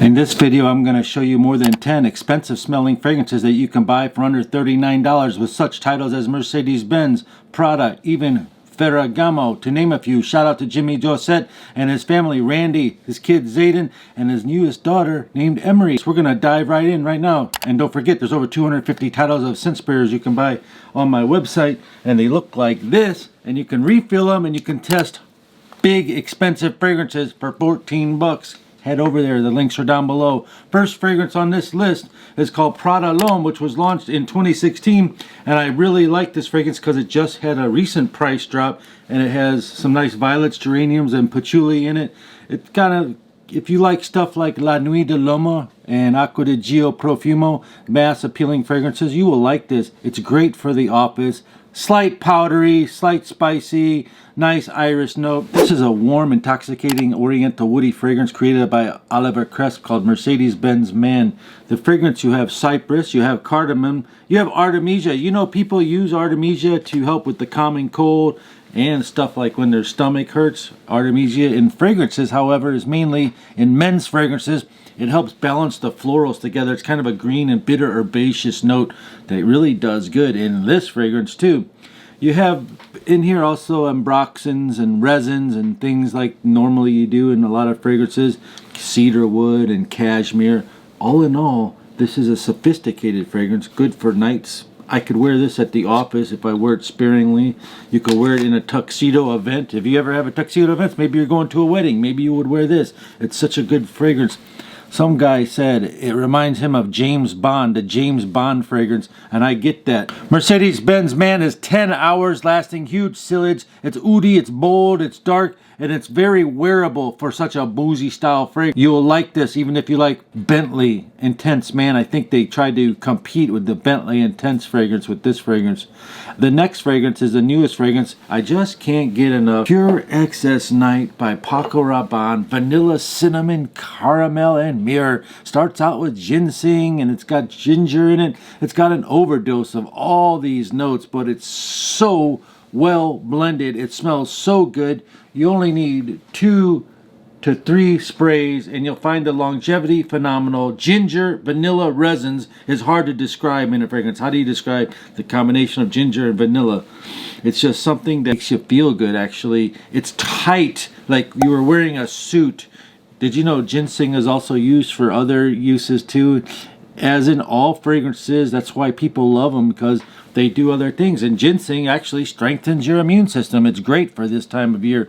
In this video, I'm going to show you more than 10 expensive smelling fragrances that you can buy for under $39 with such titles as Mercedes-Benz, Prada, even Ferragamo, to name a few. Shout out to Jimmy Josette and his family, Randy, his kid Zayden, and his newest daughter named Emery. So we're going to dive right in right now. And don't forget, there's over 250 titles of scent sprayers you can buy on my website, and they look like this, and you can refill them and you can test big expensive fragrances for 14 bucks. Head over there, the links are down below. First fragrance on this list is called Prada L'Homme, which was launched in 2016, and I really like this fragrance because it just had a recent price drop, and it has some nice violets, geraniums, and patchouli in it. It's kind of, if you like stuff like La Nuit de l'Homme and Acqua di Gio Profumo, mass appealing fragrances, you will like this. It's great for the office. Slight powdery, slight spicy, nice iris note. This is a warm, intoxicating, oriental, woody fragrance created by Oliver Kress called Mercedes Man. The fragrance, you have cypress, you have cardamom, you have artemisia. You know, people use artemisia to help with the common cold and stuff like when their stomach hurts. Artemisia in fragrances, however, is mainly in men's fragrances. It helps balance the florals together. It's kind of a green and bitter herbaceous note that really does good in this fragrance too. You have in here also ambroxans and resins and things like normally you do in a lot of fragrances. Cedar wood and cashmere. All in all, this is a sophisticated fragrance, good for nights. I could wear this at the office if I wear it sparingly. You could wear it in a tuxedo event. If you ever have a tuxedo event, maybe you're going to a wedding, maybe you would wear this. It's such a good fragrance. Some guy said it reminds him of James Bond, the James Bond fragrance, and I get that. Mercedes-Benz Man is 10 hours lasting, huge sillage. It's oody, it's bold, it's dark, and it's very wearable for such a boozy style fragrance. You will like this even if you like Bentley Intense Man. I think they tried to compete with the Bentley Intense fragrance with this fragrance. The next fragrance is the newest fragrance. I just can't get enough. Pure Excess Night by Paco Rabanne. Vanilla, cinnamon, caramel, and myrrh. Starts out with ginseng and it's got ginger in it. It's got an overdose of all these notes, but it's so well blended. It smells so good. You only need 2 to 3 sprays and you'll find the longevity phenomenal. Ginger, vanilla, resins is hard to describe in a fragrance. How do you describe the combination of ginger and vanilla? It's just something that makes you feel good, actually. It's tight, like you were wearing a suit. Did you know ginseng is also used for other uses too? As in all fragrances, that's why people love them, because they do other things. And ginseng actually strengthens your immune system. It's great for this time of year.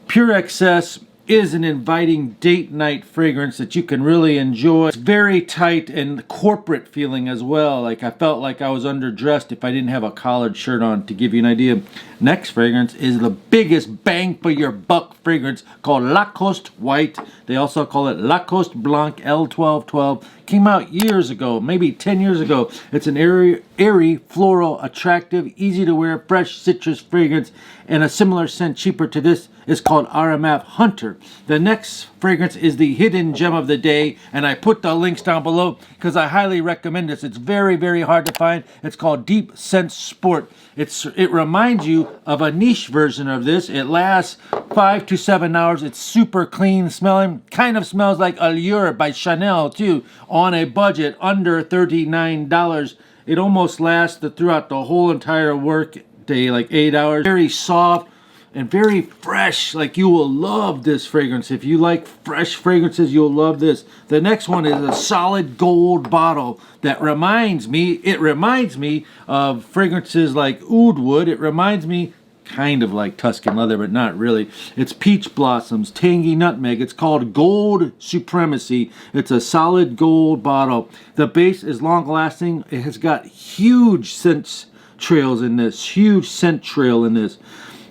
Pure Excess is an inviting date night fragrance that you can really enjoy. It's very tight and corporate feeling as well. Like I felt like I was underdressed if I didn't have a collared shirt on, to give you an idea. Next fragrance is the biggest bang for your buck fragrance called Lacoste White. They also call it Lacoste Blanc L1212. Came out years ago, maybe 10 years ago. It's an airy, floral, attractive, easy to wear, fresh citrus fragrance, and a similar scent cheaper to this is called Aromat Hunter. The next fragrance is the hidden gem of the day, and I put the links down below because I highly recommend this. It's very, very hard to find. It's called Deep Scent Sport. It reminds you of a niche version of this. It lasts 5 to 7 hours. It's super clean smelling. Kind of smells like Allure by Chanel too, on a budget under $39. It almost lasts throughout the whole entire work day, like 8 hours. Very soft and very fresh. Like, you will love this fragrance. If you like fresh fragrances, you'll love this. The next one is a solid gold bottle that reminds me of fragrances like oud wood. It reminds me kind of like Tuscan leather, but not really. It's peach blossoms, tangy nutmeg. It's called Gold Supremacy. It's a solid gold bottle. The base is long lasting. It has got huge scent trails in this. Huge scent trail in this.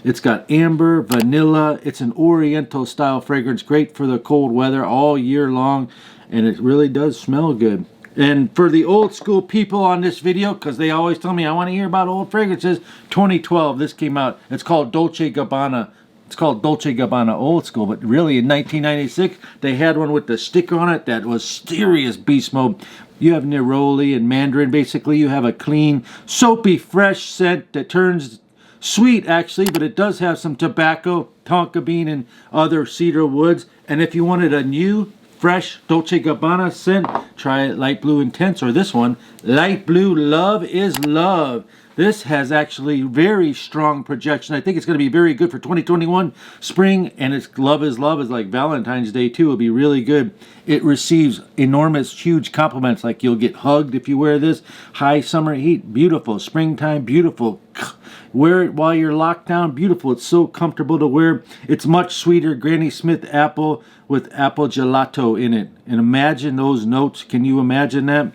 It's got amber, vanilla. It's an oriental style fragrance, great for the cold weather all year long, and it really does smell good. And for the old school people on this video, because they always tell me I want to hear about old fragrances, 2012 this came out. It's called Dolce Gabbana. It's called Dolce Gabbana Old School, but really in 1996 they had one with the sticker on it that was serious beast mode. You have neroli and mandarin. Basically you have a clean, soapy, fresh scent that turns sweet actually, but it does have some tobacco, tonka bean, and other cedar woods. And if you wanted a new fresh Dolce & Gabbana scent. Try Light Blue Intense, or this one, Light Blue Love is Love. This has actually very strong projection. I think it's going to be very good for 2021 spring, and its Love is Love is like Valentine's Day too. It'll be really good. It receives enormous, huge compliments, like you'll get hugged if you wear this. High summer heat, beautiful. Springtime, beautiful. Wear it while you're locked down, beautiful. It's so comfortable to wear. It's much sweeter, Granny Smith apple with apple gelato in it. And imagine those notes. Can you imagine that?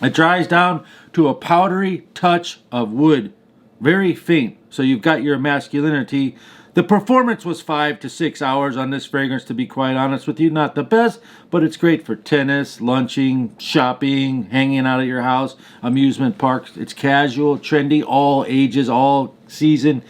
It dries down to a powdery touch of wood. Very faint. So you've got your masculinity. The performance was 5 to 6 hours on this fragrance, to be quite honest with you. Not the best, but it's great for tennis, lunching, shopping, hanging out at your house, amusement parks. It's casual, trendy, all ages, all season.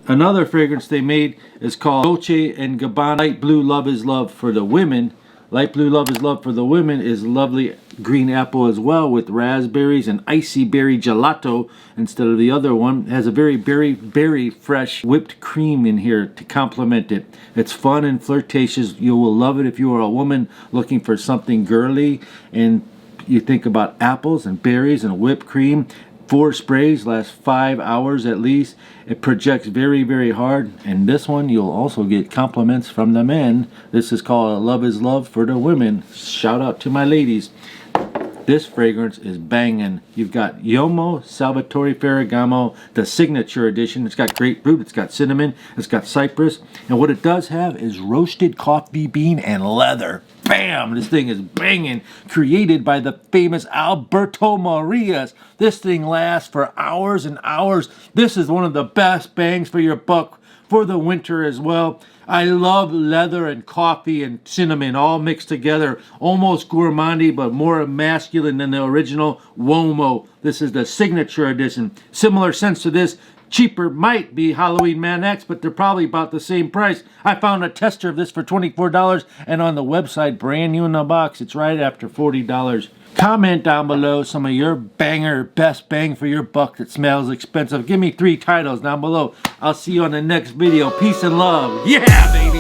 Another fragrance they made is called Dolce & Gabbana Light Blue Love is Love for the women. Light Blue Love is Love for the women is lovely green apple as well, with raspberries and icy berry gelato instead of the other one. It has a very berry fresh whipped cream in here to complement it. It's fun and flirtatious. You will love it if you are a woman looking for something girly and you think about apples and berries and whipped cream. 4 sprays last 5 hours at least. It projects very hard, and this one you'll also get compliments from the men. This is called Love is Love for the women. Shout out to my ladies. This fragrance is banging. You've got Yomo Salvatore Ferragamo, the signature edition. It's got grapefruit, it's got cinnamon, it's got cypress, and what it does have is roasted coffee bean and leather. Bam! This thing is banging. Created by the famous Alberto Marias. This thing lasts for hours and hours. This is one of the best bangs for your buck for the winter as well. I love leather and coffee and cinnamon all mixed together. Almost gourmandy, but more masculine than the original Uomo. This is the signature edition. Similar scents to this. Cheaper might be Halloween Man X, but they're probably about the same price. I found a tester of this for $24, and on the website, brand new in the box, it's right after $40. Comment down below some of your banger, best bang for your buck that smells expensive. Give me 3 titles down below. I'll see you on the next video. Peace and love. Yeah, baby!